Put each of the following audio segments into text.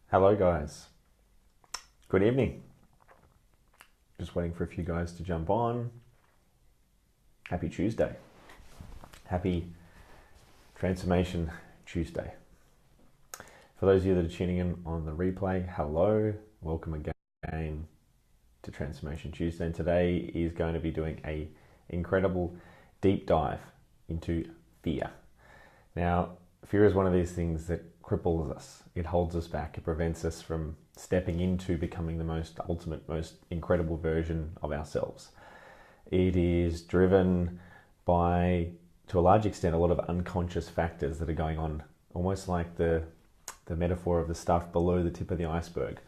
Hello guys, good evening. Just waiting for a few guys to jump on. Happy Tuesday. Happy Transformation Tuesday. For those of you that are tuning in on the replay, hello, welcome again to Transformation Tuesday. And today is going to be doing a incredible deep dive into fear. Now, fear is one of these things that cripples us. It holds us back. It prevents us from stepping into becoming the most ultimate, most incredible version of ourselves. It is driven by, to a large extent, a lot of unconscious factors that are going on, almost like the metaphor of the stuff below the tip of the iceberg.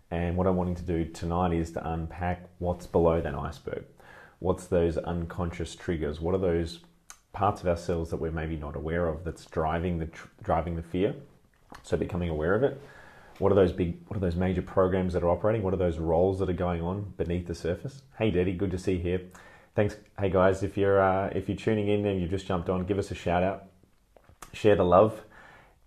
And what I'm wanting to do tonight is to unpack what's below that iceberg. What's those unconscious triggers? What are those parts of ourselves that we're maybe not aware of that's driving the fear? So becoming aware of it. What are those major programs that are operating? What are those roles that are going on beneath the surface? Hey Daddy, good to see you here. Thanks. Hey guys, if you're tuning in and you've just jumped on, give us a shout out. Share the love.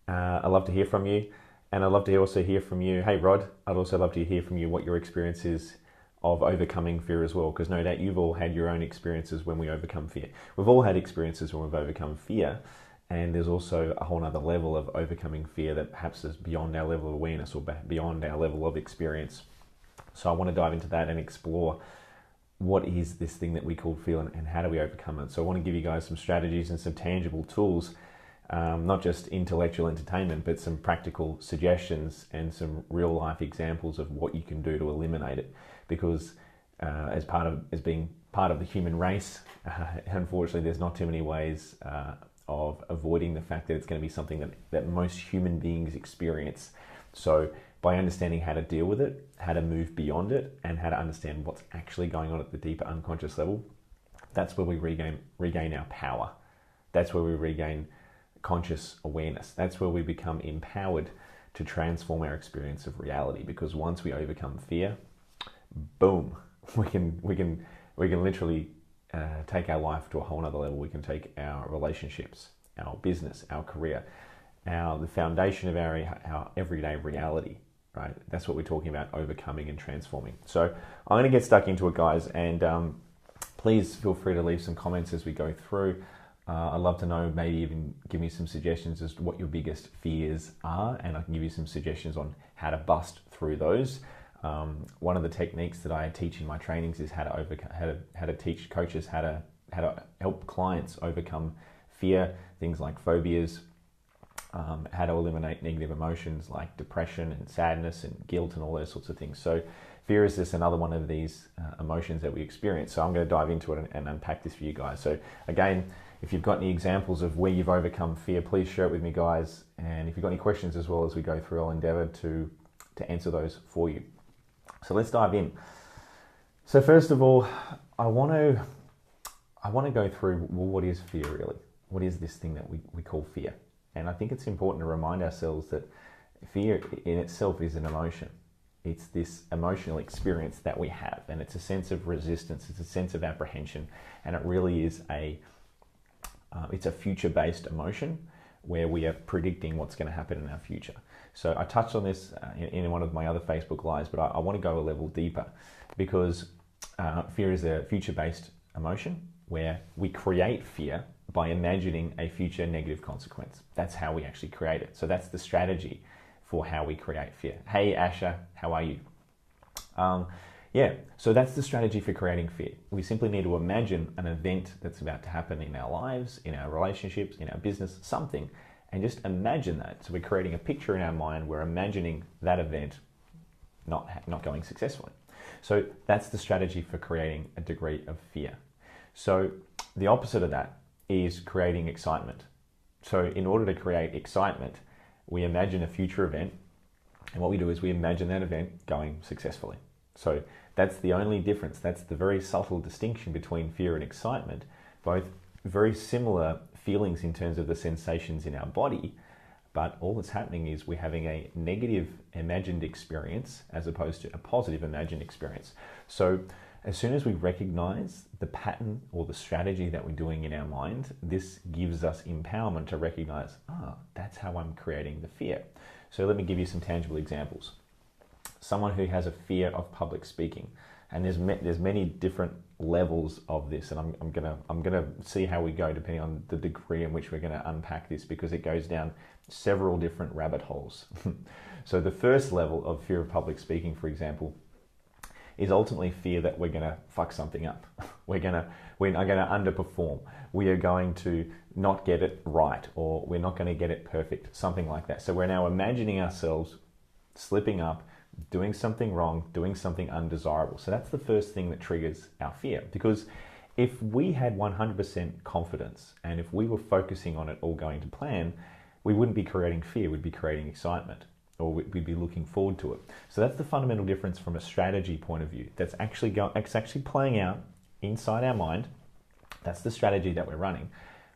I'd love to hear from you. And I'd love to also hear from you. Hey Rod, I'd also love to hear from you what your experience is of overcoming fear as well, because no doubt you've all had your own experiences when we overcome fear. We've all had experiences when we've overcome fear, and there's also a whole other level of overcoming fear that perhaps is beyond our level of awareness or beyond our level of experience. So I want to dive into that and explore what is this thing that we call fear and how do we overcome it. So I want to give you guys some strategies and some tangible tools, not just intellectual entertainment, but some practical suggestions and some real life examples of what you can do to eliminate it. Because as being part of the human race, unfortunately, there's not too many ways of avoiding the fact that it's going to be something that most human beings experience. So by understanding how to deal with it, how to move beyond it, and how to understand what's actually going on at the deeper unconscious level, that's where we regain our power. That's where we regain conscious awareness. That's where we become empowered to transform our experience of reality. Because once we overcome fear, boom, we can literally take our life to a whole nother level. We can take our relationships, our business, our career, the foundation of our everyday reality, right? That's what we're talking about, overcoming and transforming. So I'm going to get stuck into it, guys, and please feel free to leave some comments as we go through. I'd love to know, maybe even give me some suggestions as to what your biggest fears are, and I can give you some suggestions on how to bust through those. One of the techniques that I teach in my trainings is how to teach coaches how to help clients overcome fear, things like phobias, how to eliminate negative emotions like depression and sadness and guilt and all those sorts of things. So fear is just another one of these emotions that we experience. So I'm going to dive into it and unpack this for you guys. So again, if you've got any examples of where you've overcome fear, please share it with me, guys. And if you've got any questions as well as we go through, I'll endeavor to answer those for you. So let's dive in. So first of all, I want to go through, well, what is fear really? What is this thing that we call fear? And I think it's important to remind ourselves that fear in itself is an emotion. It's this emotional experience that we have, and it's a sense of resistance, it's a sense of apprehension, and it really is it's a future-based emotion where we are predicting what's going to happen in our future. So I touched on this in one of my other Facebook Lives, but I want to go a level deeper, because fear is a future-based emotion where we create fear by imagining a future negative consequence. That's how we actually create it. So that's the strategy for how we create fear. Hey Asha, how are you? So that's the strategy for creating fear. We simply need to imagine an event that's about to happen in our lives, in our relationships, in our business, something, and just imagine that. So we're creating a picture in our mind. We're imagining that event not going successfully. So that's the strategy for creating a degree of fear. So the opposite of that is creating excitement. So in order to create excitement, we imagine a future event, and what we do is we imagine that event going successfully. So that's the only difference. That's the very subtle distinction between fear and excitement. Both very similar feelings in terms of the sensations in our body, but all that's happening is we're having a negative imagined experience as opposed to a positive imagined experience. So As soon as we recognize the pattern or the strategy that we're doing in our mind, this gives us empowerment to recognize, that's how I'm creating the fear. So let me give you some tangible examples. Someone who has a fear of public speaking, and there's many different levels of this, and I'm gonna see how we go depending on the degree in which we're gonna unpack this, because it goes down several different rabbit holes. So the first level of fear of public speaking, for example, is ultimately fear that we're gonna fuck something up. We're gonna underperform. We are going to not get it right, or we're not gonna get it perfect, something like that. So we're now imagining ourselves slipping up, doing something wrong, doing something undesirable. So that's the first thing that triggers our fear. Because if we had 100% confidence, and if we were focusing on it all going to plan, we wouldn't be creating fear, we'd be creating excitement, or we'd be looking forward to it. So that's the fundamental difference from a strategy point of view. It's actually playing out inside our mind. That's the strategy that we're running.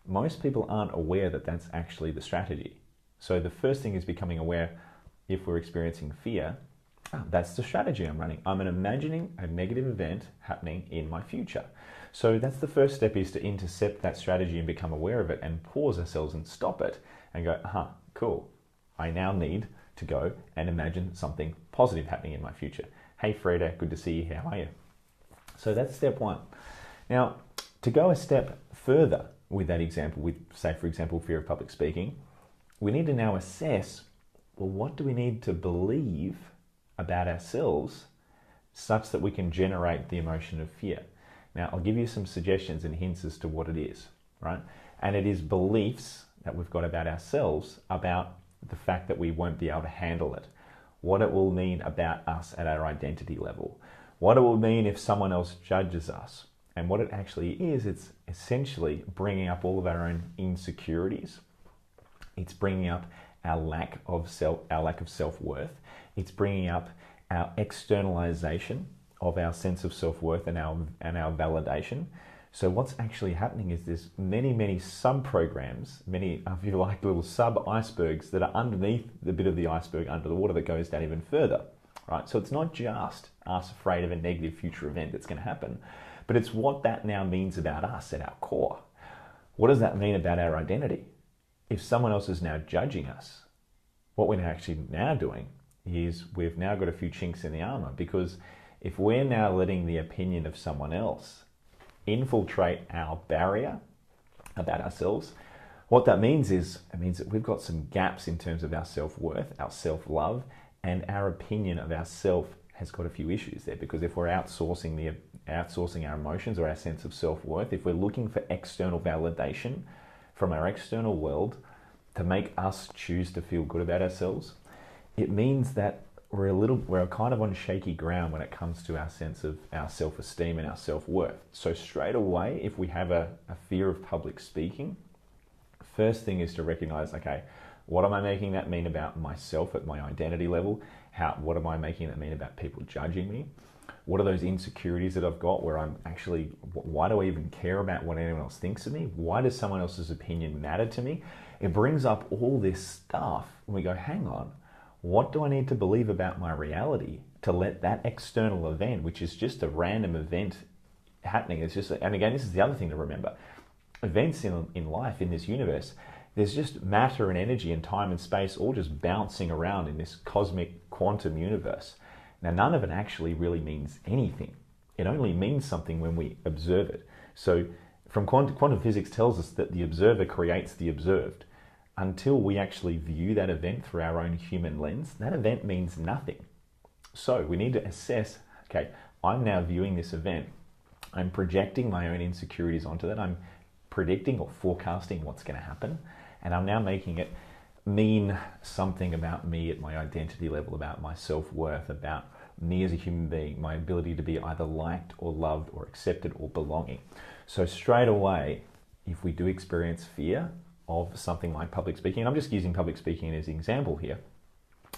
Most people aren't aware that that's actually the strategy. So the first thing is becoming aware, if we're experiencing fear, that's the strategy I'm running. I'm imagining a negative event happening in my future. So that's the first step, is to intercept that strategy and become aware of it and pause ourselves and stop it and go, cool. I now need to go and imagine something positive happening in my future. Hey Freda, good to see you. How are you? So that's step one. Now, to go a step further with that example, with, say, for example, fear of public speaking, we need to now assess, well, what do we need to believe about ourselves such that we can generate the emotion of fear? Now, I'll give you some suggestions and hints as to what it is, right? And it is beliefs that we've got about ourselves, about the fact that we won't be able to handle it, what it will mean about us at our identity level, what it will mean if someone else judges us. And what it actually is, it's essentially bringing up all of our own insecurities. It's bringing up our lack of self-worth. It's bringing up our externalization of our sense of self-worth and our validation. So what's actually happening is there's many sub-programs, many, if you like, little sub-icebergs that are underneath the bit of the iceberg under the water that goes down even further, right? So it's not just us afraid of a negative future event that's going to happen, but it's what that now means about us at our core. What does that mean about our identity? If someone else is now judging us, what we're actually now doing is we've now got a few chinks in the armor, because if we're now letting the opinion of someone else infiltrate our barrier about ourselves, what that means is, it means that we've got some gaps in terms of our self-worth, our self-love, and our opinion of ourself has got a few issues there. Because if we're outsourcing our emotions or our sense of self-worth, if we're looking for external validation from our external world to make us choose to feel good about ourselves, it means that we're kind of on shaky ground when it comes to our sense of our self-esteem and our self-worth. So straight away, if we have a fear of public speaking, first thing is to recognize, okay, what am I making that mean about myself at my identity level? What am I making that mean about people judging me? What are those insecurities that I've got where why do I even care about what anyone else thinks of me? Why does someone else's opinion matter to me? It brings up all this stuff and we go, hang on, what do I need to believe about my reality to let that external event, which is just a random event happening, and again, this is the other thing to remember, events in life, in this universe, there's just matter and energy and time and space all just bouncing around in this cosmic quantum universe. Now, none of it actually really means anything. It only means something when we observe it. So from quantum physics tells us that the observer creates the observed. Until we actually view that event through our own human lens, that event means nothing. So we need to assess, okay, I'm now viewing this event. I'm projecting my own insecurities onto that. I'm predicting or forecasting what's going to happen. And I'm now making it mean something about me at my identity level, about my self-worth, about me as a human being, my ability to be either liked or loved or accepted or belonging. So straight away, if we do experience fear of something like public speaking, and I'm just using public speaking as an example here,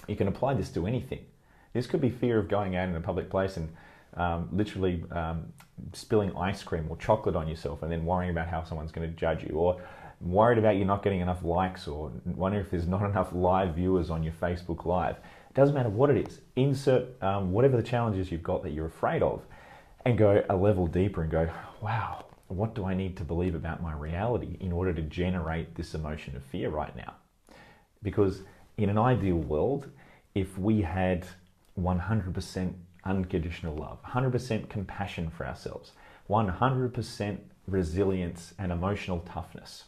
you can apply this to anything. This could be fear of going out in a public place and literally spilling ice cream or chocolate on yourself and then worrying about how someone's going to judge you, or worried about you not getting enough likes, or wondering if there's not enough live viewers on your Facebook Live. It doesn't matter what it is. Insert whatever the challenges you've got that you're afraid of. and go a level deeper and go, wow, what do I need to believe about my reality in order to generate this emotion of fear right now? Because in an ideal world, if we had 100% unconditional love, 100% compassion for ourselves, 100% resilience and emotional toughness,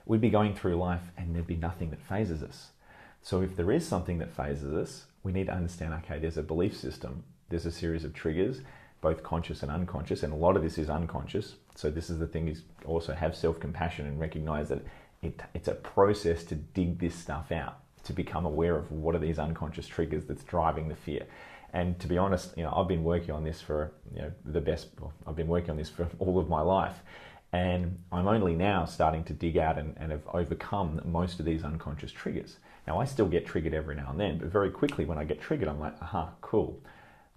we'd be going through life and there'd be nothing that phases us. So if there is something that phases us, we need to understand, okay, there's a belief system, there's a series of triggers, both conscious and unconscious, and a lot of this is unconscious. So this is the thing, is also have self-compassion and recognize that it's a process to dig this stuff out, to become aware of what are these unconscious triggers that's driving the fear. And to be honest, I've been working on this for, I've been working on this for all of my life. And I'm only now starting to dig out and have overcome most of these unconscious triggers. Now, I still get triggered every now and then, but very quickly when I get triggered, I'm like, aha, cool.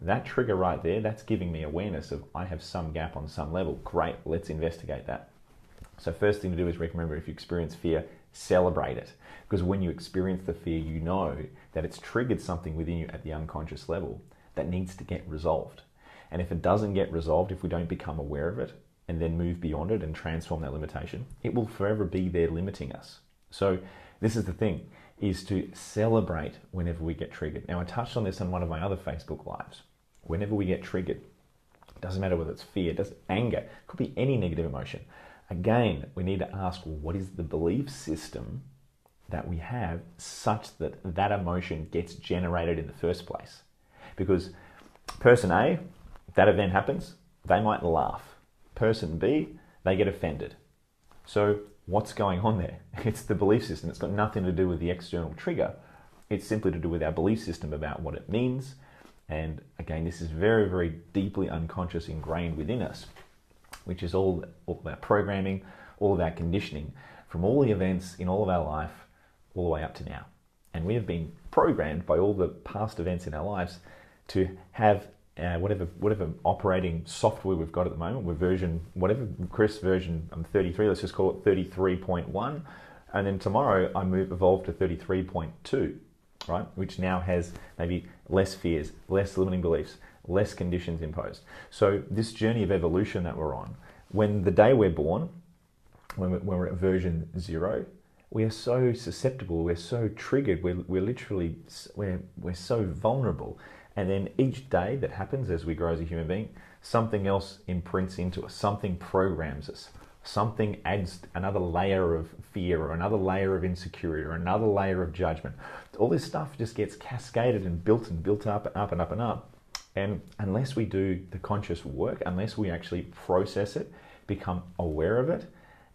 That trigger right there, that's giving me awareness of I have some gap on some level. Great, let's investigate that. So first thing to do is remember, if you experience fear, celebrate it. Because when you experience the fear, you know that it's triggered something within you at the unconscious level that needs to get resolved. And if it doesn't get resolved, if we don't become aware of it and then move beyond it and transform that limitation, it will forever be there limiting us. So this is the thing, is to celebrate whenever we get triggered. Now, I touched on this on one of my other Facebook lives. Whenever we get triggered, it doesn't matter whether it's fear, anger, it could be any negative emotion. Again, we need to ask, well, what is the belief system that we have such that that emotion gets generated in the first place? Because person A, that event happens, they might laugh. Person B, they get offended. So what's going on there? It's the belief system. It's got nothing to do with the external trigger. It's simply to do with our belief system about what it means. And again, this is very, very deeply unconscious, ingrained within us, which is all of our programming, all of our conditioning from all the events in all of our life, all the way up to now. And we have been programmed by all the past events in our lives to have whatever operating software we've got at the moment. We're version, whatever, Chris, version 33, let's just call it 33.1. And then tomorrow I evolve to 33.2, right? Which now has maybe less fears, less limiting beliefs, less conditions imposed. So this journey of evolution that we're on, when the day we're born, when we're at version 0, we are so susceptible, we're so triggered, we're so vulnerable. And then each day that happens as we grow as a human being, something else imprints into us, something programs us, something adds another layer of fear or another layer of insecurity or another layer of judgment. All this stuff just gets cascaded and built up and up and up and up. And unless we do the conscious work, unless we actually process it, become aware of it,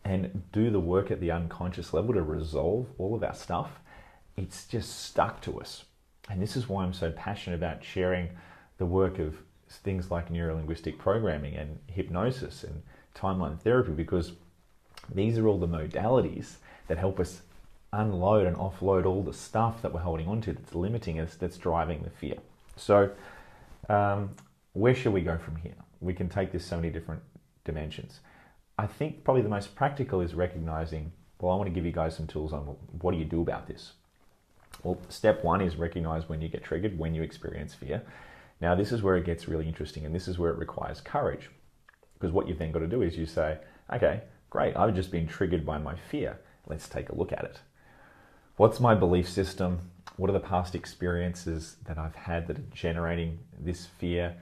and do the work at the unconscious level to resolve all of our stuff, it's just stuck to us. And this is why I'm so passionate about sharing the work of things like neuro-linguistic programming and hypnosis and timeline therapy, because these are all the modalities that help us unload and offload all the stuff that we're holding on to that's limiting us, that's driving the fear. So where should we go from here? We can take this so many different dimensions. I think probably the most practical is recognizing, well, I want to give you guys some tools on what do you do about this? Well, step one is recognize when you get triggered, when you experience fear. Now, this is where it gets really interesting, and this is where it requires courage. Because what you've then got to do is you say, okay, great, I've just been triggered by my fear. Let's take a look at it. What's my belief system? What are the past experiences that I've had that are generating this fear?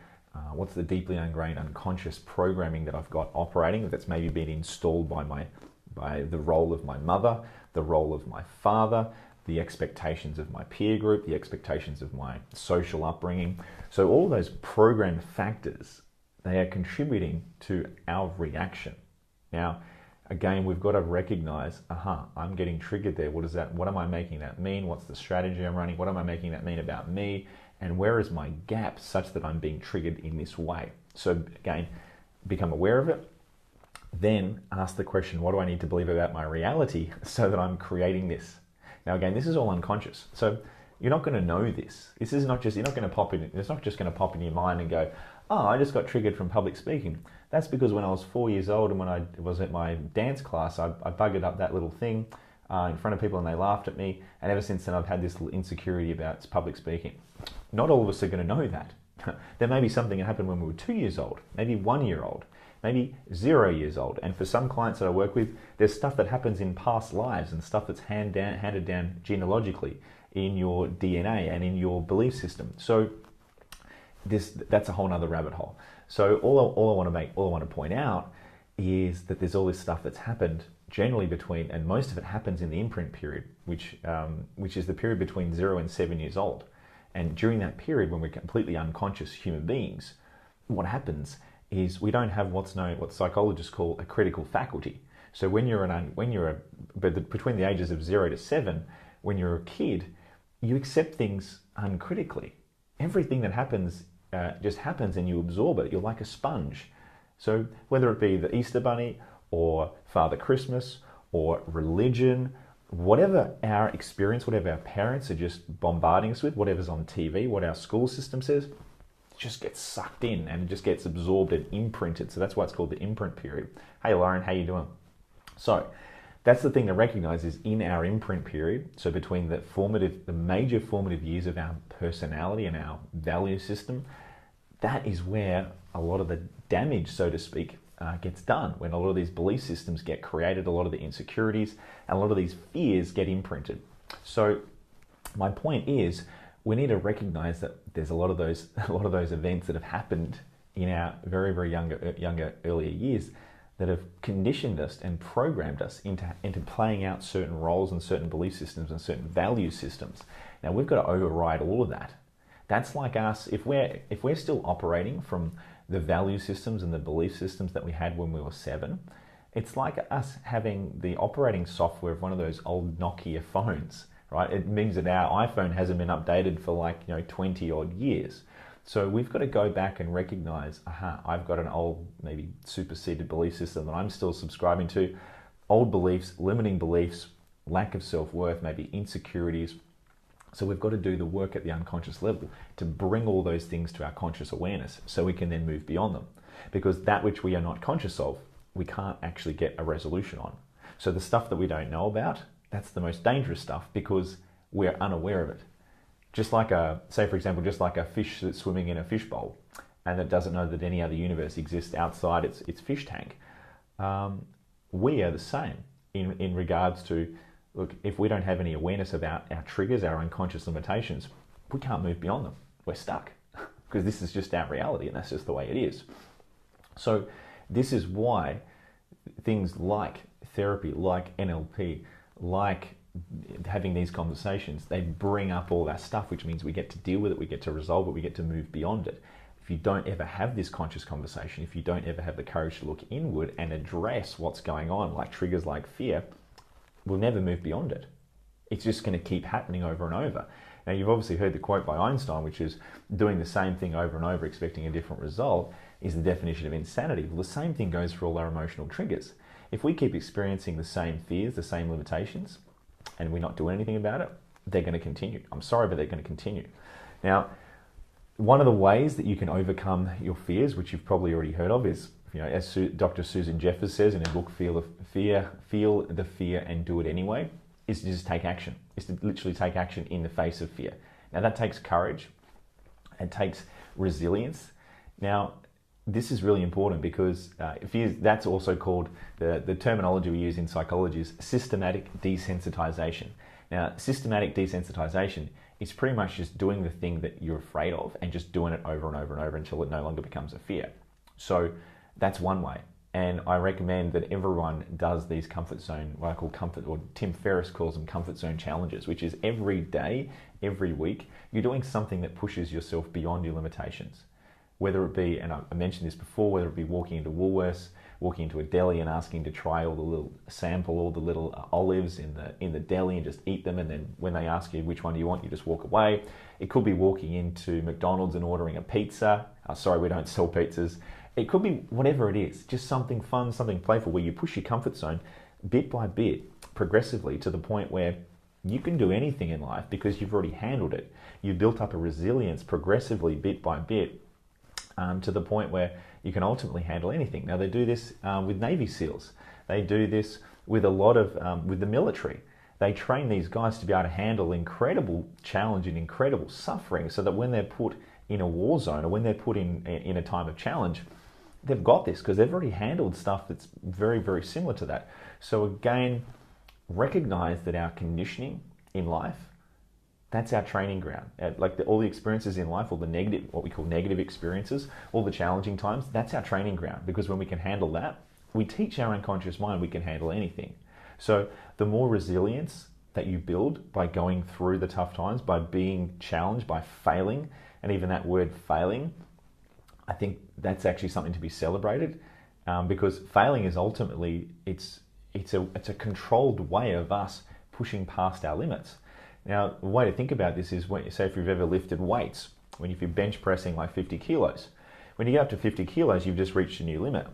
What's the deeply ingrained unconscious programming that I've got operating that's maybe been installed by the role of my mother, the role of my father, the expectations of my peer group, the expectations of my social upbringing. So all those programmed factors, they are contributing to our reaction. Now, again, we've got to recognize, I'm getting triggered there. What am I making that mean? What's the strategy I'm running? What am I making that mean about me? And where is my gap such that I'm being triggered in this way? So again, become aware of it. Then ask the question, what do I need to believe about my reality so that I'm creating this? Now, again, this is all unconscious. So you're not going to know this. This is not just, you're not going to pop in, it's not just going to pop in your mind and go, oh, I just got triggered from public speaking. That's because when I was 4 years old and when I was at my dance class, I buggered up that little thing in front of people and they laughed at me. And ever since then, I've had this little insecurity about public speaking. Not all of us are going to know that. There may be something that happened when we were 2 years old, maybe 1 year old, maybe 0 years old. And for some clients that I work with, there's stuff that happens in past lives and stuff that's handed down genealogically in your DNA and in your belief system. So that's a whole nother rabbit hole. So all I want to point out is that there's all this stuff that's happened generally between, and most of it happens in the imprint period, which is the period between 0 and 7 years old. And during that period, when we're completely unconscious human beings, what happens is we don't have what psychologists call a critical faculty. So between the ages of 0 to 7, when you're a kid, you accept things uncritically. Everything that happens just happens and you absorb it. You're like a sponge. So whether it be the Easter Bunny or Father Christmas or religion, whatever our experience, whatever our parents are just bombarding us with, whatever's on TV, what our school system says, it just gets sucked in and it just gets absorbed and imprinted. So that's why it's called the imprint period. Hey Lauren, how you doing? So that's the thing to recognize is in our imprint period, so between the major formative years of our personality and our value system, that is where a lot of the damage, so to speak, gets done. When a lot of these belief systems get created, a lot of the insecurities, and a lot of these fears get imprinted. So my point is, we need to recognize that there's a lot of those events that have happened in our very, very younger earlier years that have conditioned us and programmed us into playing out certain roles and certain belief systems and certain value systems. Now we've got to override all of that. That's like us, if we're still operating from the value systems and the belief systems that we had when we were 7, it's like us having the operating software of one of those old Nokia phones, right? It means that our iPhone hasn't been updated for 20 odd years. So we've got to go back and recognize, I've got an old, maybe superseded belief system that I'm still subscribing to, old beliefs, limiting beliefs, lack of self-worth, maybe insecurities. So we've got to do the work at the unconscious level to bring all those things to our conscious awareness so we can then move beyond them. Because that which we are not conscious of, we can't actually get a resolution on. So the stuff that we don't know about, that's the most dangerous stuff because we're unaware of it. Just like say for example, just like a fish that's swimming in a fishbowl and that doesn't know that any other universe exists outside its fish tank. We are the same in regards to, look, if we don't have any awareness about our triggers, our unconscious limitations, we can't move beyond them. We're stuck because this is just our reality and that's just the way it is. So this is why things like therapy, like NLP, like having these conversations, they bring up all that stuff, which means we get to deal with it, we get to resolve it, we get to move beyond it. If you don't ever have this conscious conversation, if you don't ever have the courage to look inward and address what's going on, like triggers like fear, we'll never move beyond it. It's just going to keep happening over and over. Now, you've obviously heard the quote by Einstein, which is doing the same thing over and over, expecting a different result, is the definition of insanity. Well, the same thing goes for all our emotional triggers. If we keep experiencing the same fears, the same limitations, and we're not doing anything about it, they're going to continue. I'm sorry, but they're going to continue. Now, one of the ways that you can overcome your fears, which you've probably already heard of, is, as Dr. Susan Jeffers says in her book, Feel the Fear and Do It Anyway, is to just take action. Is to literally take action in the face of fear. Now, that takes courage. It takes resilience. Now, this is really important because that's also called, the terminology we use in psychology is systematic desensitization. Now, systematic desensitization is pretty much just doing the thing that you're afraid of and just doing it over and over and over until it no longer becomes a fear. So that's one way. And I recommend that everyone does these comfort zone, what I call comfort, or Tim Ferriss calls them comfort zone challenges, which is every day, every week, you're doing something that pushes yourself beyond your limitations. Whether it be, and I mentioned this before, whether it be walking into Woolworths, walking into a deli and asking to try all the little olives in the deli and just eat them, and then when they ask you which one do you want, you just walk away. It could be walking into McDonald's and ordering a pizza. Sorry, we don't sell pizzas. It could be whatever it is, just something fun, something playful, where you push your comfort zone bit by bit, progressively, to the point where you can do anything in life because you've already handled it. You've built up a resilience progressively, bit by bit, to the point where you can ultimately handle anything. Now, they do this with Navy SEALs. They do this with a lot of, with the military. They train these guys to be able to handle incredible challenge and incredible suffering so that when they're put in a war zone or when they're put in a time of challenge, they've got this because they've already handled stuff that's very, very similar to that. So again, recognize that our conditioning in life, that's our training ground. All the experiences in life, all the negative, what we call negative experiences, all the challenging times, that's our training ground. Because when we can handle that, we teach our unconscious mind we can handle anything. So the more resilience that you build by going through the tough times, by being challenged, by failing, and even that word failing, I think that's actually something to be celebrated, because failing is ultimately, it's a controlled way of us pushing past our limits. Now, the way to think about this is, say if you've ever lifted weights, if you're bench pressing like 50 kilos, when you get up to 50 kilos, you've just reached a new limit.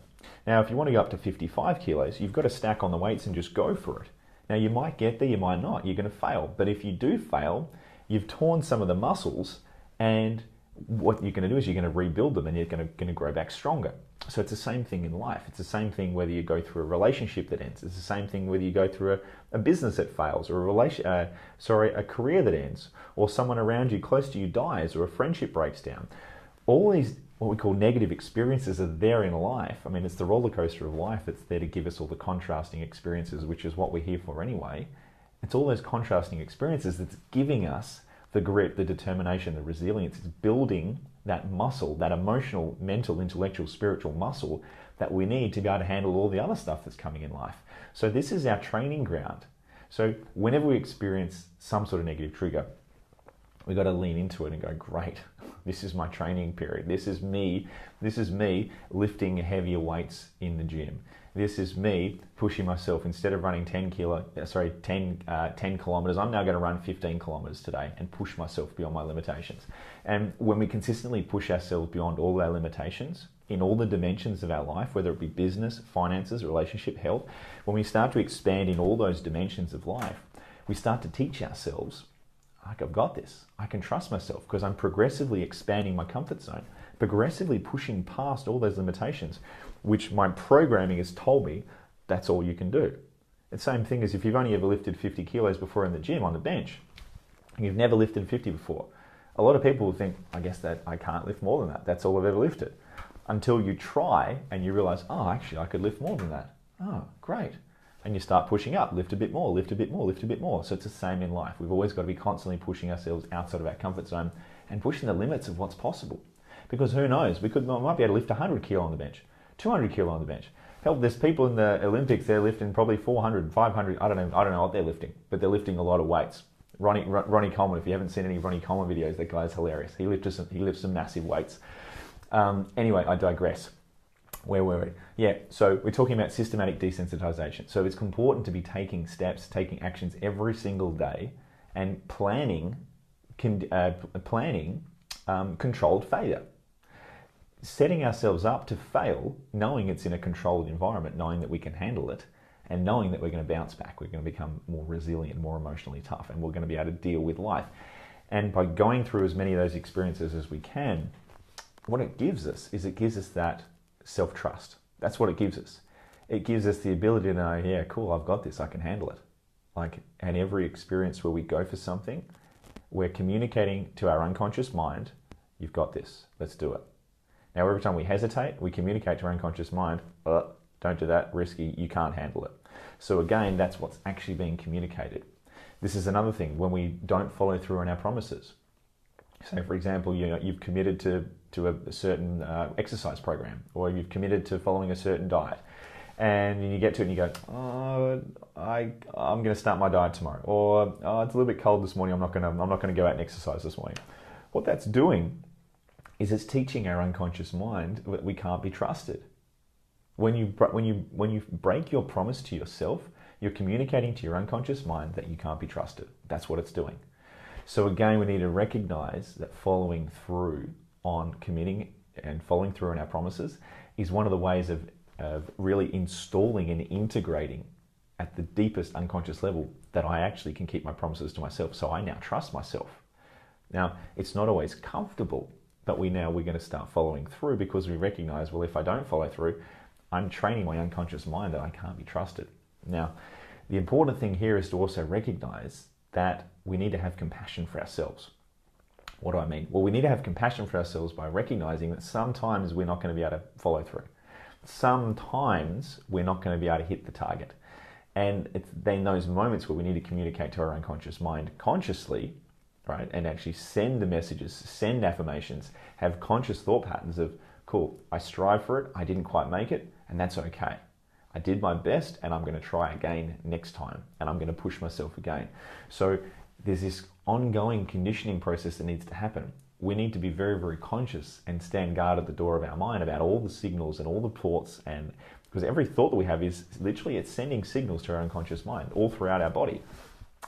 Now, if you want to go up to 55 kilos, you've got to stack on the weights and just go for it. Now, you might get there, you might not, you're going to fail. But if you do fail, you've torn some of the muscles, and what you're going to do is you're going to rebuild them and you're going to grow back stronger. So it's the same thing in life. It's the same thing whether you go through a relationship that ends. It's the same thing whether you go through a business that fails, or a career that ends, or someone around you close to you dies, or a friendship breaks down. All these what we call negative experiences are there in life. I mean, it's the roller coaster of life that's there to give us all the contrasting experiences, which is what we're here for anyway. It's all those contrasting experiences that's giving us the grit, the determination, the resilience. It's building that muscle, that emotional, mental, intellectual, spiritual muscle that we need to be able to handle all the other stuff that's coming in life. So this is our training ground. So whenever we experience some sort of negative trigger, we've got to lean into it and go, great, this is my training period. This is me lifting heavier weights in the gym. This is me pushing myself. Instead of running 10 kilometers, I'm now going to run 15 kilometers today and push myself beyond my limitations. And when we consistently push ourselves beyond all our limitations in all the dimensions of our life, whether it be business, finances, relationship, health, when we start to expand in all those dimensions of life, we start to teach ourselves, like, I've got this. I can trust myself because I'm progressively expanding my comfort zone, progressively pushing past all those limitations, which my programming has told me that's all you can do. The same thing as if you've only ever lifted 50 kilos before in the gym on the bench, and you've never lifted 50 before. A lot of people will think, I guess that I can't lift more than that. That's all I've ever lifted. Until you try and you realize, oh, actually I could lift more than that. Oh, great. And you start pushing up, lift a bit more, lift a bit more, lift a bit more. So it's the same in life. We've always got to be constantly pushing ourselves outside of our comfort zone and pushing the limits of what's possible. Because who knows, we might be able to lift 100 kilo on the bench, 200 kilo on the bench. Hell, there's people in the Olympics, they're lifting probably 400, 500, I don't know what they're lifting, but they're lifting a lot of weights. Ronnie Coleman, if you haven't seen any Ronnie Coleman videos, that guy's hilarious. He lifts some massive weights. Anyway, I digress. Where were we? Yeah, so we're talking about systematic desensitization. So it's important to be taking steps, taking actions every single day, and planning controlled failure. Setting ourselves up to fail, knowing it's in a controlled environment, knowing that we can handle it, and knowing that we're going to bounce back. We're going to become more resilient, more emotionally tough, and we're going to be able to deal with life. And by going through as many of those experiences as we can, what it gives us is it gives us that self-trust. That's what it gives us. It gives us the ability to know, yeah, cool, I've got this, I can handle it. And every experience where we go for something, we're communicating to our unconscious mind, you've got this, let's do it. Now, every time we hesitate, we communicate to our unconscious mind, don't do that, risky, you can't handle it. So again, that's what's actually being communicated. This is another thing, when we don't follow through on our promises. So, for example, you've committed to a certain exercise program, or you've committed to following a certain diet, and you get to it and you go, I'm going to start my diet tomorrow, or it's a little bit cold this morning, I'm not going to go out and exercise this morning. What that's doing is it's teaching our unconscious mind that we can't be trusted. When you break your promise to yourself, you're communicating to your unconscious mind that you can't be trusted. That's what it's doing. So again, we need to recognize that following through on committing and following through on our promises is one of the ways of really installing and integrating at the deepest unconscious level that I actually can keep my promises to myself. So I now trust myself. Now, it's not always comfortable, but we're going to start following through because we recognize, well, if I don't follow through, I'm training my unconscious mind that I can't be trusted. Now, the important thing here is to also recognize that we need to have compassion for ourselves. What do I mean? Well, we need to have compassion for ourselves by recognizing that sometimes we're not going to be able to follow through. Sometimes we're not going to be able to hit the target. And it's then those moments where we need to communicate to our unconscious mind consciously, right? And actually send the messages, send affirmations, have conscious thought patterns of, cool, I strive for it, I didn't quite make it, and that's okay. I did my best and I'm going to try again next time, and I'm going to push myself again. So there's this ongoing conditioning process that needs to happen. We need to be very, very conscious and stand guard at the door of our mind about all the signals and all the thoughts, and because every thought that we have is literally, it's sending signals to our unconscious mind all throughout our body.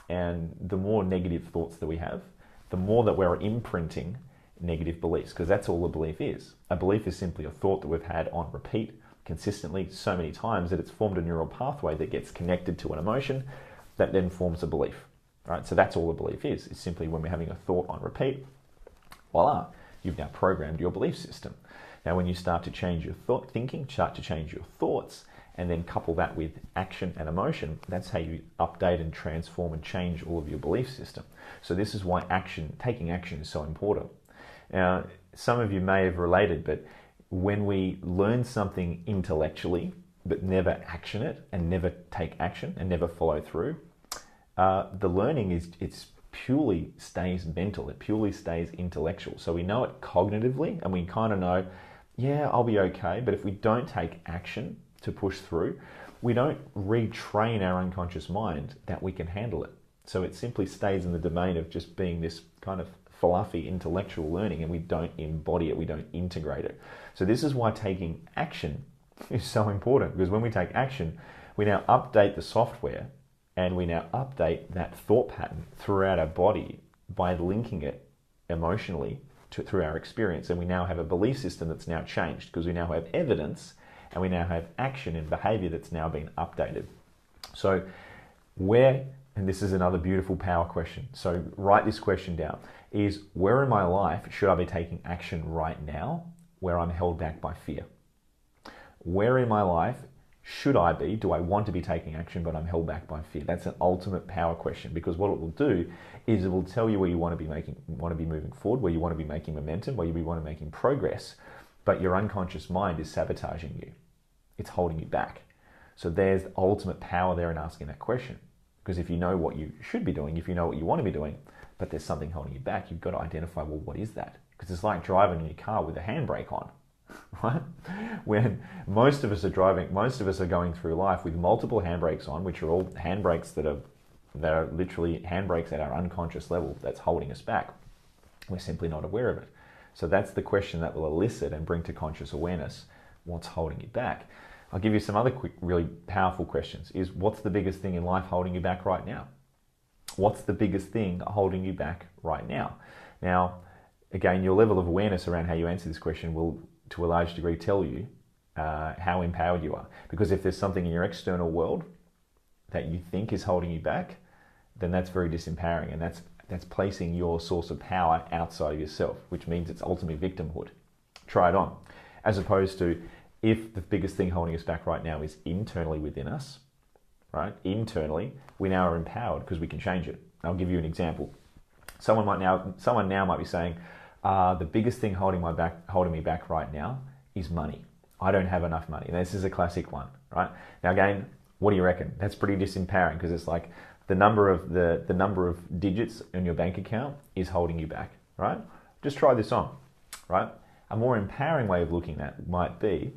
And the more negative thoughts that we have, the more that we're imprinting negative beliefs, because that's all a belief is. A belief is simply a thought that we've had on repeat consistently so many times that it's formed a neural pathway that gets connected to an emotion that then forms a belief. Right? So that's all a belief is. It's simply when we're having a thought on repeat, voila, you've now programmed your belief system. Now, when you start to change your thinking, start to change your thoughts, and then couple that with action and emotion, that's how you update and transform and change all of your belief system. So this is why taking action is so important. Now, some of you may have related, but when we learn something intellectually, but never action it and never take action and never follow through, the learning it's purely stays mental, it purely stays intellectual. So we know it cognitively and we kind of know, yeah, I'll be okay, but if we don't take action to push through, we don't retrain our unconscious mind that we can handle it. So it simply stays in the domain of just being this kind of fluffy intellectual learning, and we don't embody it, we don't integrate it. So this is why taking action is so important, because when we take action, we now update the software and we now update that thought pattern throughout our body by linking it emotionally through our experience. And we now have a belief system that's now changed because we now have evidence and we now have action and behavior that's now been updated. So and this is another beautiful power question. So write this question down, is where in my life should I be taking action right now where I'm held back by fear? Where in my life do I want to be taking action, but I'm held back by fear? That's an ultimate power question, because what it will do is it will tell you where you want to be moving forward, where you want to be making momentum, where you want to be making progress, but your unconscious mind is sabotaging you. It's holding you back. So there's the ultimate power there in asking that question. Because if you know what you should be doing, if you know what you want to be doing, but there's something holding you back, you've got to identify, well, what is that? Because it's like driving in your car with a handbrake on, right? When most of us are going through life with multiple handbrakes on, which are all handbrakes that are literally handbrakes at our unconscious level that's holding us back. We're simply not aware of it. So that's the question that will elicit and bring to conscious awareness what's holding you back. I'll give you some other quick, really powerful questions. Is what's the biggest thing in life holding you back right now? What's the biggest thing holding you back right now? Now, again, your level of awareness around how you answer this question will, to a large degree, tell you how empowered you are. Because if there's something in your external world that you think is holding you back, then that's very disempowering, and that's placing your source of power outside of yourself, which means it's ultimately victimhood. Try it on. As opposed to, if the biggest thing holding us back right now is internally within us, right? Internally, we now are empowered because we can change it. I'll give you an example. Someone now might be saying, the biggest thing holding me back right now is money. I don't have enough money. And this is a classic one, right? Now again, what do you reckon? That's pretty disempowering, because it's like the number of digits in your bank account is holding you back, right? Just try this on, right? A more empowering way of looking at it might be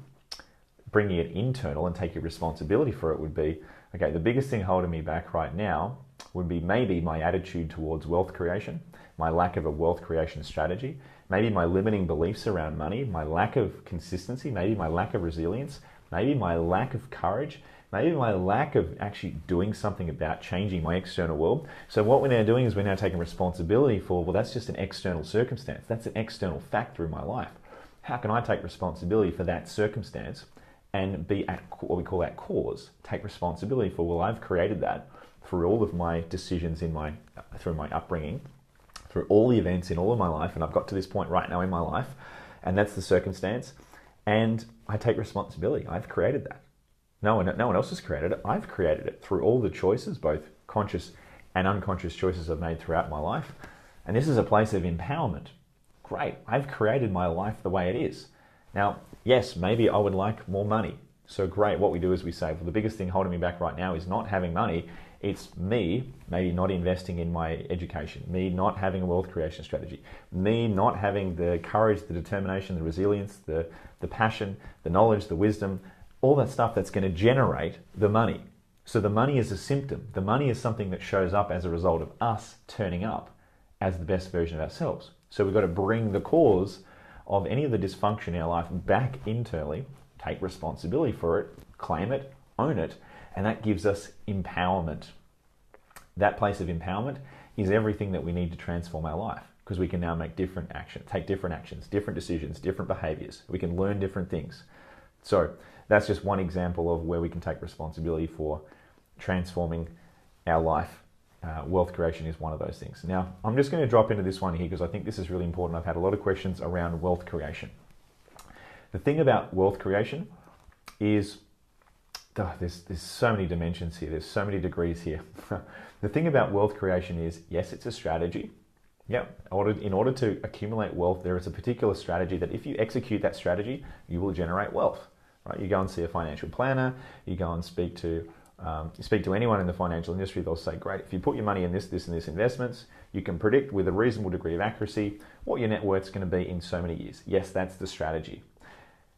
bringing it internal and taking responsibility for it would be, okay, the biggest thing holding me back right now would be maybe my attitude towards wealth creation, my lack of a wealth creation strategy, maybe my limiting beliefs around money, my lack of consistency, maybe my lack of resilience, maybe my lack of courage, maybe my lack of actually doing something about changing my external world. So what we're now doing is we're now taking responsibility for, well, that's just an external circumstance. That's an external factor in my life. How can I take responsibility for that circumstance and be at what we call that cause? Take responsibility for, well, I've created that through all of my decisions through my upbringing, through all the events in all of my life, and I've got to this point right now in my life, and that's the circumstance, and I take responsibility. I've created that. No one else has created it. I've created it through all the choices, both conscious and unconscious choices I've made throughout my life, And this is a place of empowerment. Great, I've created my life the way it is. Now, yes, maybe I would like more money. So great, what we do is we say, well, the biggest thing holding me back right now is not having money. It's me maybe not investing in my education, me not having a wealth creation strategy, me not having the courage, the determination, the resilience, the passion, the knowledge, the wisdom, all that stuff that's going to generate the money. So the money is a symptom. The money is something that shows up as a result of us turning up as the best version of ourselves. So we've got to bring the cause of any of the dysfunction in our life back internally, take responsibility for it, claim it, own it, and that gives us empowerment. That place of empowerment is everything that we need to transform our life, because we can now make different actions, take different actions, different decisions, different behaviors. We can learn different things. So that's just one example of where we can take responsibility for transforming our life. Wealth creation is one of those things. Now, I'm just going to drop into this one here because I think this is really important. I've had a lot of questions around wealth creation. The thing about wealth creation is, there's so many dimensions here. There's so many degrees here. The thing about wealth creation is, yes, it's a strategy. Yeah, in order to accumulate wealth, there is a particular strategy that if you execute that strategy, you will generate wealth. Right? You go and see a financial planner. You go and speak to anyone in the financial industry. They'll say, great, if you put your money in this, and this investments, you can predict with a reasonable degree of accuracy what your net worth is going to be in so many years. Yes, that's the strategy.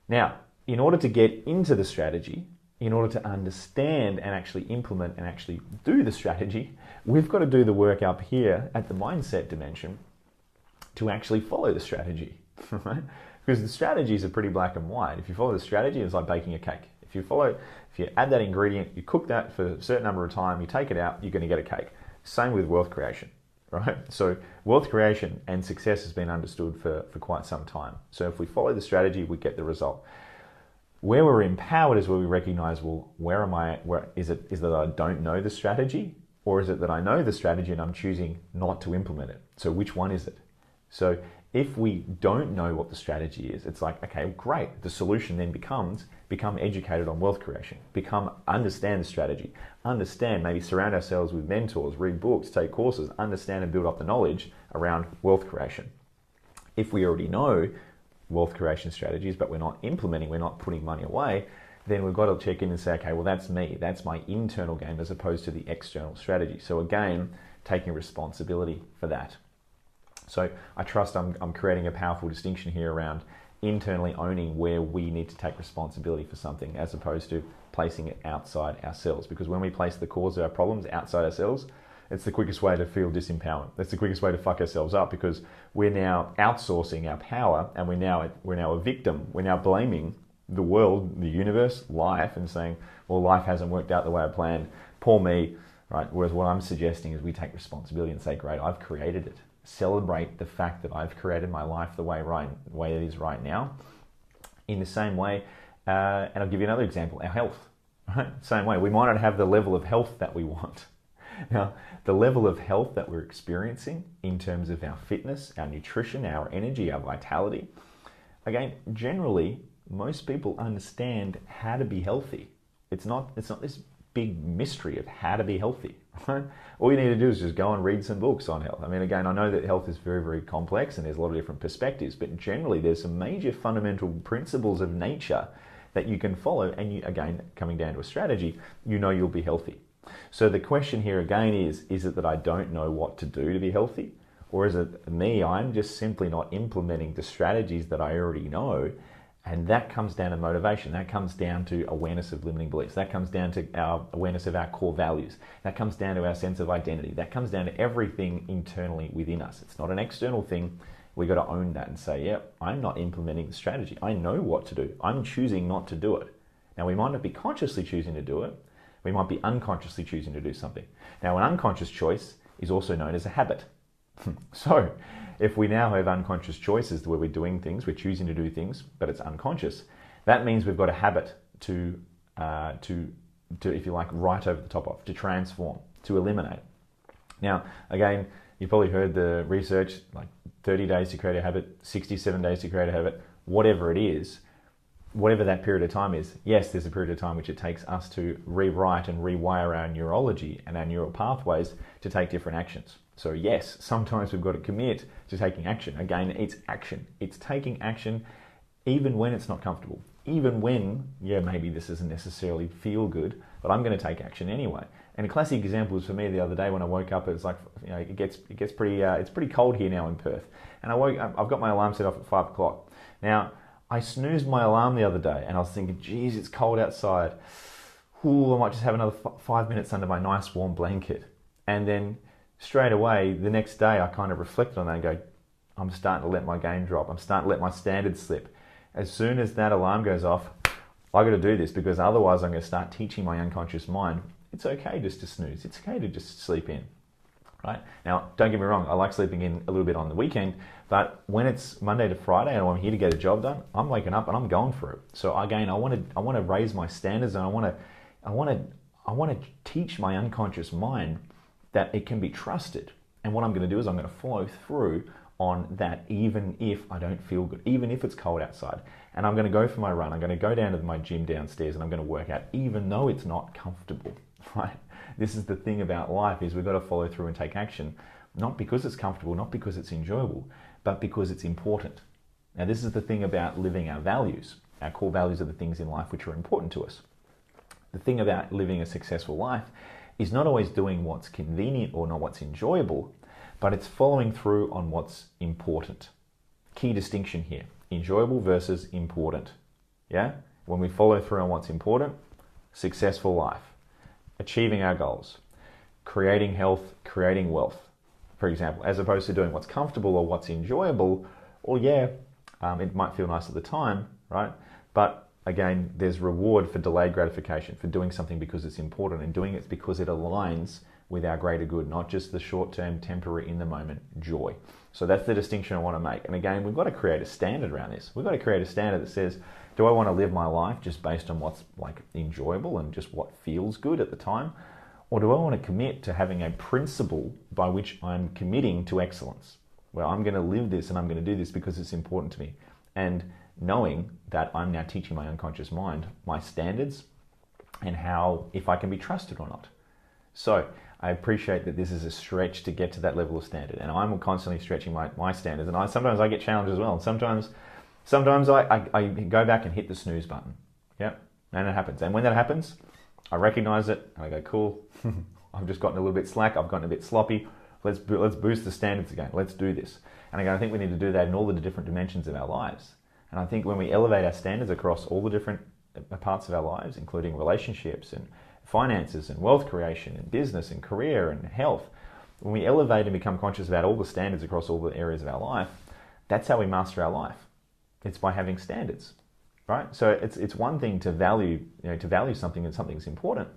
Now, in order to get into the strategy, in order to understand and actually implement and actually do the strategy, we've got to do the work up here at the mindset dimension to actually follow the strategy, right? Because the strategies are pretty black and white. If you follow the strategy, it's like baking a cake. If you add that ingredient, you cook that for a certain number of time, you take it out, you're going to get a cake. Same with wealth creation, right? So wealth creation and success has been understood for quite some time. So if we follow the strategy, we get the result. Where we're empowered is where we recognize, well, is it that I don't know the strategy, or is it that I know the strategy and I'm choosing not to implement it? So which one is it? So if we don't know what the strategy is, it's like, okay, great. The solution then becomes become educated on wealth creation, understand the strategy, maybe surround ourselves with mentors, read books, take courses, understand and build up the knowledge around wealth creation. If we already know wealth creation strategies, but we're not implementing, we're not putting money away, then we've got to check in and say, okay, well, that's me. That's my internal game as opposed to the external strategy. So again, taking responsibility for that. So I trust I'm creating a powerful distinction here around internally owning where we need to take responsibility for something as opposed to placing it outside ourselves. Because when we place the cause of our problems outside ourselves, it's the quickest way to feel disempowered. That's the quickest way to fuck ourselves up, because we're now outsourcing our power and we're now a victim. We're now blaming the world, the universe, life, and saying, well, life hasn't worked out the way I planned. Poor me, right? Whereas what I'm suggesting is we take responsibility and say, great, I've created it. Celebrate the fact that I've created my life the way it is right now. In the same way, and I'll give you another example, our health. Right? Same way, we might not have the level of health that we want. Now, the level of health that we're experiencing in terms of our fitness, our nutrition, our energy, our vitality, again, generally, most people understand how to be healthy. It's not this big mystery of how to be healthy. Right? All you need to do is just go and read some books on health. I mean, again, I know that health is very, very complex and there's a lot of different perspectives, but generally there's some major fundamental principles of nature that you can follow, and you, again, coming down to a strategy, you know you'll be healthy. So the question here again is it that I don't know what to do to be healthy? Or is it me, I'm just simply not implementing the strategies that I already know? And that comes down to motivation. That comes down to awareness of limiting beliefs. That comes down to our awareness of our core values. That comes down to our sense of identity. That comes down to everything internally within us. It's not an external thing. We got to own that and say, yeah, I'm not implementing the strategy. I know what to do. I'm choosing not to do it. Now, we might not be consciously choosing to do it. We might be unconsciously choosing to do something. Now, an unconscious choice is also known as a habit. So, if we now have unconscious choices where we're doing things, we're choosing to do things, but it's unconscious, that means we've got a habit to if you like, write over the top of, to transform, to eliminate. Now, again, you've probably heard the research, like 30 days to create a habit, 67 days to create a habit, whatever it is. whatever that period of time is, yes, there's a period of time which it takes us to rewrite and rewire our neurology and our neural pathways to take different actions. So yes, sometimes we've got to commit to taking action. Again, it's action. It's taking action even when it's not comfortable. Even when, maybe this doesn't necessarily feel good, but I'm going to take action anyway. And a classic example was for me the other day when I woke up. It's like, it gets pretty, it's pretty cold here now in Perth. And I've got my alarm set off at 5 o'clock. Now, I snoozed my alarm the other day and I was thinking, geez, it's cold outside. Ooh, I might just have another 5 minutes under my nice warm blanket. And then straight away, the next day, I kind of reflected on that and go, I'm starting to let my game drop. I'm starting to let my standards slip. As soon as that alarm goes off, I got to do this, because otherwise I'm going to start teaching my unconscious mind, it's okay just to snooze. It's okay to just sleep in, right? Now, don't get me wrong. I like sleeping in a little bit on the weekend, but when it's Monday to Friday and I'm here to get a job done, I'm waking up and I'm going for it. So again, I want to raise my standards, and I want to teach my unconscious mind that it can be trusted. And what I'm going to do is I'm going to follow through on that, even if I don't feel good, even if it's cold outside. And I'm going to go for my run. I'm going to go down to my gym downstairs and I'm going to work out, even though it's not comfortable, right? This is the thing about life, is we've got to follow through and take action, not because it's comfortable, not because it's enjoyable, but because it's important. Now, this is the thing about living our values. Our core values are the things in life which are important to us. The thing about living a successful life is not always doing what's convenient or not what's enjoyable, but it's following through on what's important. Key distinction here, enjoyable versus important. Yeah? When we follow through on what's important, successful life, achieving our goals, creating health, creating wealth, for example, as opposed to doing what's comfortable or what's enjoyable, or it might feel nice at the time, right? But again, there's reward for delayed gratification, for doing something because it's important and doing it because it aligns with our greater good, not just the short-term, temporary, in-the-moment joy. So that's the distinction I want to make. And again, we've got to create a standard around this. We've got to create a standard that says, do I want to live my life just based on what's enjoyable and just what feels good at the time? Or do I want to commit to having a principle by which I'm committing to excellence, where I'm going to live this and I'm going to do this because it's important to me? And knowing that I'm now teaching my unconscious mind my standards and how, if I can be trusted or not. So I appreciate that this is a stretch to get to that level of standard, and I'm constantly stretching my standards, and sometimes I get challenged as well. And sometimes I go back and hit the snooze button. Yeah, and it happens. And when that happens, I recognize it and I go, cool, I've just gotten a little bit slack, I've gotten a bit sloppy. Let's boost the standards again. Let's do this. And again, I think we need to do that in all the different dimensions of our lives. And I think when we elevate our standards across all the different parts of our lives, including relationships and finances and wealth creation and business and career and health, when we elevate and become conscious about all the standards across all the areas of our life, that's how we master our life. It's by having standards, right? So it's one thing to value something and something's important,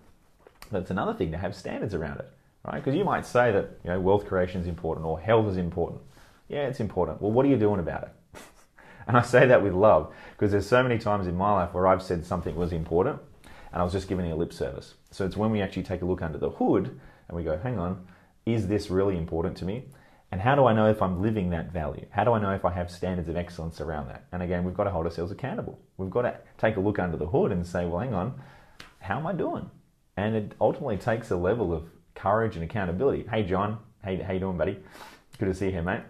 but it's another thing to have standards around it, right? Because you might say that wealth creation is important or health is important. Yeah, it's important. Well, what are you doing about it? And I say that with love, because there's so many times in my life where I've said something was important and I was just giving it a lip service. So it's when we actually take a look under the hood and we go, hang on, is this really important to me? And how do I know if I'm living that value? How do I know if I have standards of excellence around that? And again, we've got to hold ourselves accountable. We've got to take a look under the hood and say, well, hang on, how am I doing? And it ultimately takes a level of courage and accountability. Hey, John, how you doing, buddy? Good to see you here, mate.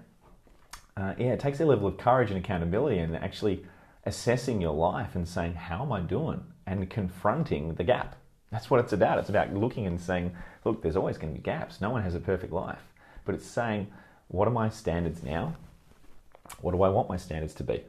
It takes a level of courage and accountability and actually assessing your life and saying, how am I doing? And confronting the gap. That's what it's about. It's about looking and saying, look, there's always going to be gaps. No one has a perfect life. But it's saying, what are my standards now? What do I want my standards to be?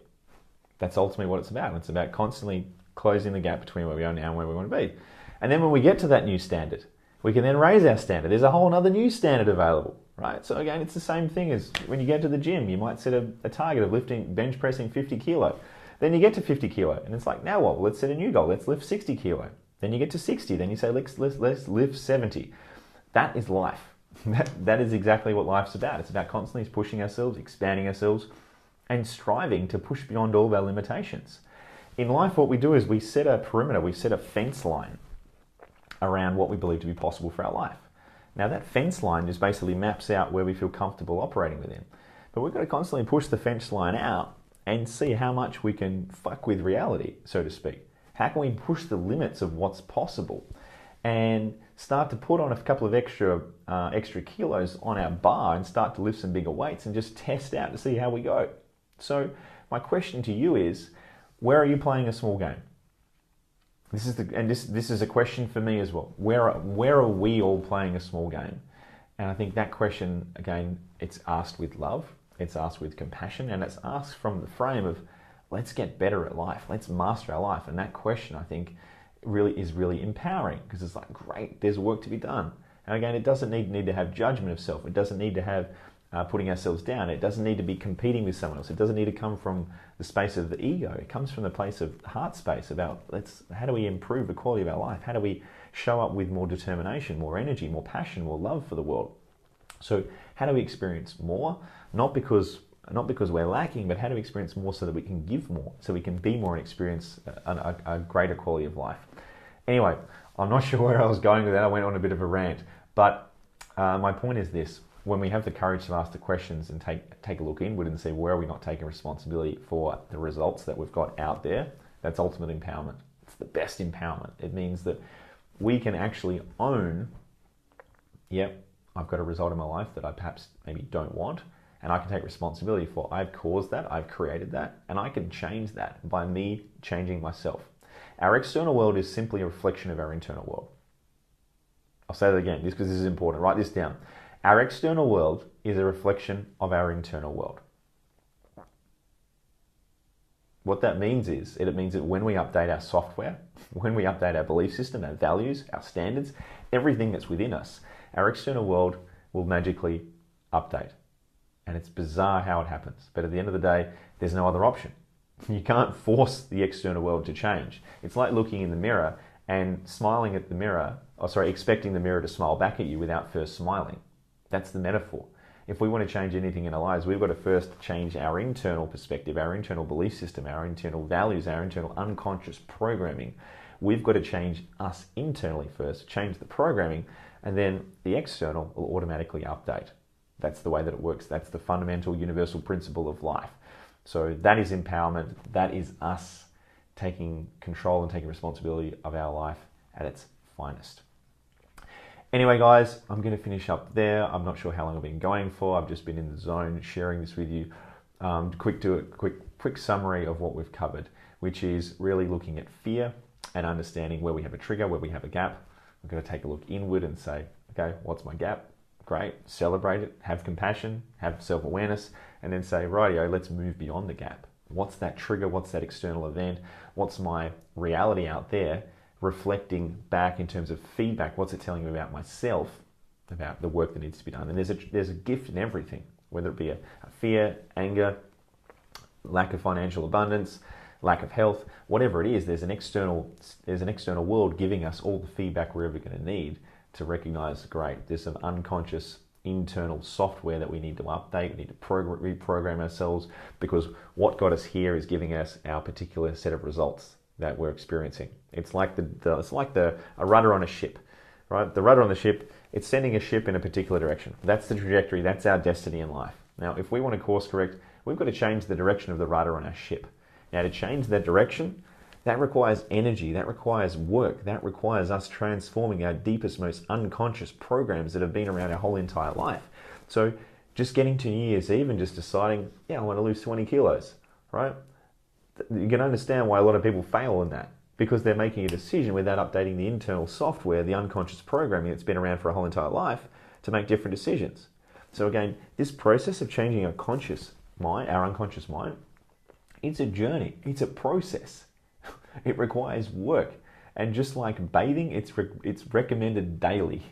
That's ultimately what it's about. It's about constantly closing the gap between where we are now and where we want to be. And then when we get to that new standard, we can then raise our standard. There's a whole other new standard available, right? So again, it's the same thing as when you get to the gym. You might set a target of bench pressing 50 kilo. Then you get to 50 kilo and it's like, now what? Well, let's set a new goal. Let's lift 60 kilo. Then you get to 60. Then you say, let's lift 70. That is life. That is exactly what life's about. It's about constantly pushing ourselves, expanding ourselves, and striving to push beyond all of our limitations. In life, what we do is we set a perimeter, we set a fence line around what we believe to be possible for our life. Now, that fence line just basically maps out where we feel comfortable operating within. But we've got to constantly push the fence line out and see how much we can fuck with reality, so to speak. How can we push the limits of what's possible and start to put on a couple of extra kilos on our bar and start to lift some bigger weights and just test out to see how we go. So my question to you is, where are you playing a small game? This is a question for me as well. Where are we all playing a small game? And I think that question, again, it's asked with love, it's asked with compassion, and it's asked from the frame of, let's get better at life, let's master our life. And that question, I think, is really empowering, because it's like, great, there's work to be done. And again, it doesn't need to have judgment of self. It doesn't need to have putting ourselves down. It doesn't need to be competing with someone else. It doesn't need to come from the space of the ego. It comes from the place of heart space about how do we improve the quality of our life? How do we show up with more determination, more energy, more passion, more love for the world? So how do we experience more? Not because we're lacking, but how do we experience more so that we can give more, so we can be more and experience a greater quality of life? Anyway, I'm not sure where I was going with that. I went on a bit of a rant, but my point is this: when we have the courage to ask the questions and take a look inward and see where are we not taking responsibility for the results that we've got out there, that's ultimate empowerment. It's the best empowerment. It means that we can actually own, yep, I've got a result in my life that I perhaps maybe don't want, and I can take responsibility for, I've caused that, I've created that, and I can change that by me changing myself. Our external world is simply a reflection of our internal world. I'll say that again, because this is important. Write this down. Our external world is a reflection of our internal world. What that means is, it means that when we update our software, when we update our belief system, our values, our standards, everything that's within us, our external world will magically update. And it's bizarre how it happens. But at the end of the day, there's no other option. You can't force the external world to change. It's like looking in the mirror and smiling at the mirror, expecting the mirror to smile back at you without first smiling. That's the metaphor. If we want to change anything in our lives, we've got to first change our internal perspective, our internal belief system, our internal values, our internal unconscious programming. We've got to change us internally first, change the programming, and then the external will automatically update. That's the way that it works. That's the fundamental universal principle of life. So that is empowerment. That is us taking control and taking responsibility of our life at its finest. Anyway, guys, I'm going to finish up there. I'm not sure how long I've been going for. I've just been in the zone sharing this with you. Quick summary of what we've covered, which is really looking at fear and understanding where we have a trigger, where we have a gap. We're going to take a look inward and say, okay, what's my gap? Great, celebrate it, have compassion, have self-awareness, and then say, rightio, let's move beyond the gap. What's that trigger? What's that external event? What's my reality out there reflecting back in terms of feedback? What's it telling me about myself, about the work that needs to be done? And there's a gift in everything, whether it be a fear, anger, lack of financial abundance, lack of health, whatever it is, there's an external world giving us all the feedback we're ever going to need to recognize, great, there's some unconscious internal software that we need to update, we need to reprogram ourselves, because what got us here is giving us our particular set of results that we're experiencing. It's like a rudder on a ship, right? The rudder on the ship, it's sending a ship in a particular direction. That's the trajectory, that's our destiny in life. Now, if we want to course correct, we've got to change the direction of the rudder on our ship. Now, to change that direction, that requires energy, that requires work, that requires us transforming our deepest, most unconscious programs that have been around our whole entire life. So just getting to New Year's Eve and just deciding, yeah, I want to lose 20 kilos, right? You can understand why a lot of people fail in that, because they're making a decision without updating the internal software, the unconscious programming that's been around for a whole entire life to make different decisions. So again, this process of changing our conscious mind, our unconscious mind, it's a journey, it's a process. It requires work, and just like bathing, it's recommended daily.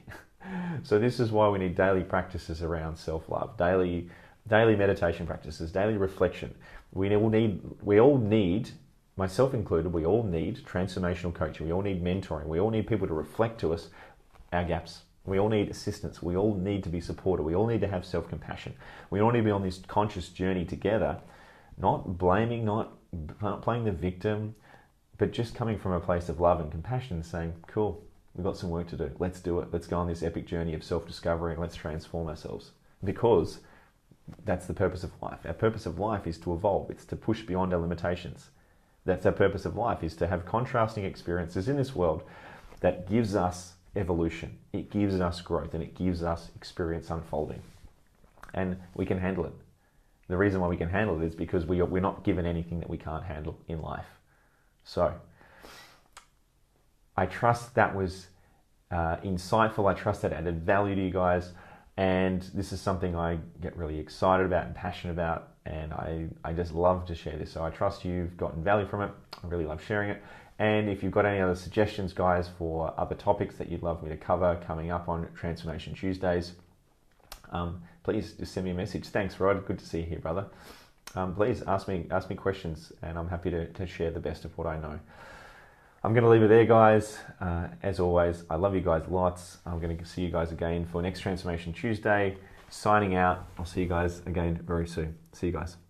So this is why we need daily practices around self-love, daily meditation practices, daily reflection. We all need, myself included, we all need transformational coaching. We all need mentoring. We all need people to reflect to us our gaps. We all need assistance. We all need to be supported. We all need to have self-compassion. We all need to be on this conscious journey together, not blaming, not playing the victim, but just coming from a place of love and compassion, saying, cool, we've got some work to do. Let's do it. Let's go on this epic journey of self-discovery and let's transform ourselves. Because That's the purpose of life. Our purpose of life is to evolve. It's to push beyond our limitations. That's our purpose of life, is to have contrasting experiences in this world that gives us evolution. It gives us growth, and it gives us experience unfolding. And we can handle it. The reason why we can handle it is because we're not given anything that we can't handle in life. So I trust that was insightful. I trust that added value to you guys. And this is something I get really excited about and passionate about. And I just love to share this. So I trust you've gotten value from it. I really love sharing it. And if you've got any other suggestions, guys, for other topics that you'd love me to cover coming up on Transformation Tuesdays, please just send me a message. Thanks, Rod. Good to see you here, brother. Please ask me questions, and I'm happy to share the best of what I know. I'm going to leave it there, guys. As always, I love you guys lots. I'm going to see you guys again for next Transformation Tuesday. Signing out. I'll see you guys again very soon. See you guys.